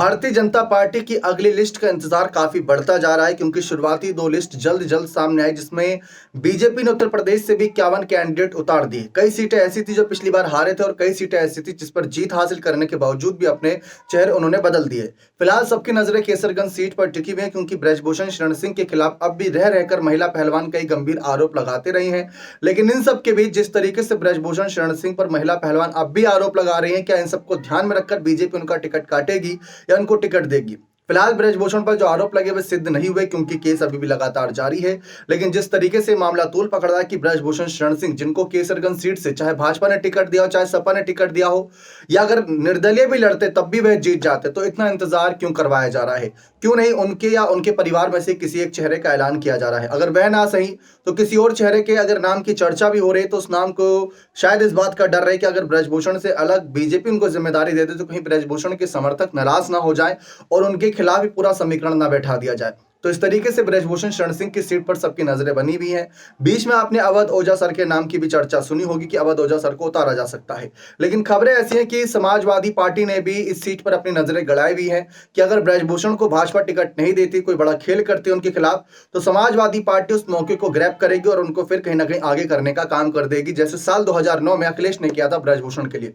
Bharatiya Janata party की अगली list का इंतजार काफी बढ़ता जा रहा है क्योंकि शुरुआती दो लिस्ट जल्द जल्द सामने आई जिसमें बीजेपी ने उत्तर प्रदेश से भी 51 कैंडिडेट उतार दिए। कई सीटें ऐसी थी जो पिछली बार हारे थे और कई सीटें ऐसी थी जिस पर जीत हासिल करने के बावजूद भी अपने चेहरे उन्होंने बदल दिए। फिलहाल सबकी नजरें केसरगंज सीट पर टिकी हुई है क्योंकि ब्रजभूषण शरण सिंह के खिलाफ अब भी रह रहकर महिला पहलवान कई गंभीर आरोप लगाते रहे हैं। लेकिन इन सब के बीच जिस तरीके से ब्रजभूषण शरण सिंह पर महिला पहलवान अब भी आरोप लगा रही है, क्या इन सबको ध्यान में रखकर बीजेपी उनका टिकट काटेगी या उनको टिकट देगी? फिलहाल ब्रजभूषण पर जो आरोप लगे वे सिद्ध नहीं हुए क्योंकि केस अभी भी लगातार जारी है। लेकिन जिस तरीके से मामला तूल पकड़ रहा है कि ब्रजभूषण शरण सिंह, जिनको केसरगंज सीट से चाहे भाजपा ने टिकट दिया हो चाहे सपा ने टिकट दिया हो या अगर निर्दलीय भी लड़ते तब भी वह जीत जाते, तो इतना इंतजार क्यों करवाया जा रहा है? क्यों नहीं उनके या उनके परिवार में से किसी एक चेहरे का ऐलान किया जा रहा है? अगर वह ना सही तो किसी और चेहरे के अगर नाम की चर्चा भी हो रही है तो उस नाम को शायद इस बात का डर रहे कि अगर ब्रजभूषण से अलग बीजेपी उनको जिम्मेदारी दे दे तो कहीं ब्रजभूषण के समर्थक नाराज ना हो जाए और उनके खिलाफ भी पूरा समीकरण ना बैठा दिया जाए। तो इस तरीके से ब्रजभूषण शरण सिंह की सीट पर सबकी नजरें बनी हुई हैं। बीच में आपने अवध ओझा सर के नाम की भी चर्चा सुनी होगी कि अवध ओझा सर को उतारा जा सकता है। लेकिन खबरें ऐसी हैं कि समाजवादी पार्टी ने भी इस सीट पर अपनी नजरें गड़ाई हुई हैं कि अगर ब्रजभूषण को भाजपा टिकट नहीं देती, कोई बड़ा खेल करती उनके खिलाफ, तो समाजवादी पार्टी उस मौके को ग्रैब करेगी और उनको फिर कहीं ना कहीं आगे करने का काम कर देगी, जैसे साल 2009 में अखिलेश ने किया था ब्रजभूषण के लिए।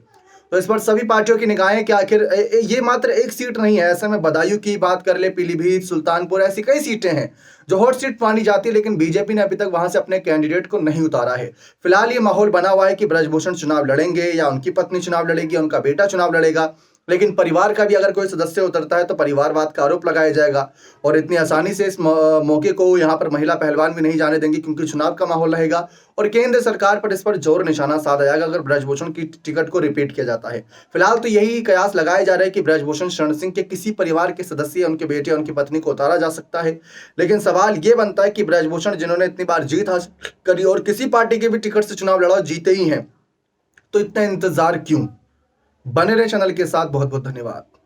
तो इस पर सभी पार्टियों की निगाहें कि आखिर ये मात्र एक सीट नहीं है। ऐसे में बदायूं की बात कर ले, पीलीभीत, सुल्तानपुर, ऐसी कई सीटें हैं जो हॉट सीट मानी जाती है, लेकिन बीजेपी ने अभी तक वहां से अपने कैंडिडेट को नहीं उतारा है। फिलहाल ये माहौल बना हुआ है कि ब्रजभूषण चुनाव लड़ेंगे या उनकी पत्नी चुनाव लड़ेगी, उनका बेटा चुनाव लड़ेगा। लेकिन परिवार का भी अगर कोई सदस्य उतरता है तो परिवारवाद का आरोप लगाया जाएगा और इतनी आसानी से इस मौके को यहाँ पर महिला पहलवान भी नहीं जाने देंगे क्योंकि चुनाव का माहौल रहेगा और केंद्र सरकार पर इस पर जोर निशाना साधा जाएगा अगर ब्रजभूषण की टिकट को रिपीट किया जाता है। फिलहाल तो यही कयास लगाए जा रहे हैं कि ब्रजभूषण शरण सिंह के किसी परिवार के सदस्य, उनके बेटे, उनकी पत्नी को उतारा जा सकता है। लेकिन सवाल ये बनता है कि ब्रजभूषण जिन्होंने इतनी बार जीत हासिल करी और किसी पार्टी के भी टिकट से चुनाव लड़ा जीते ही हैं, तो इतना इंतजार क्यों? बने रहे चैनल के साथ। बहुत बहुत धन्यवाद।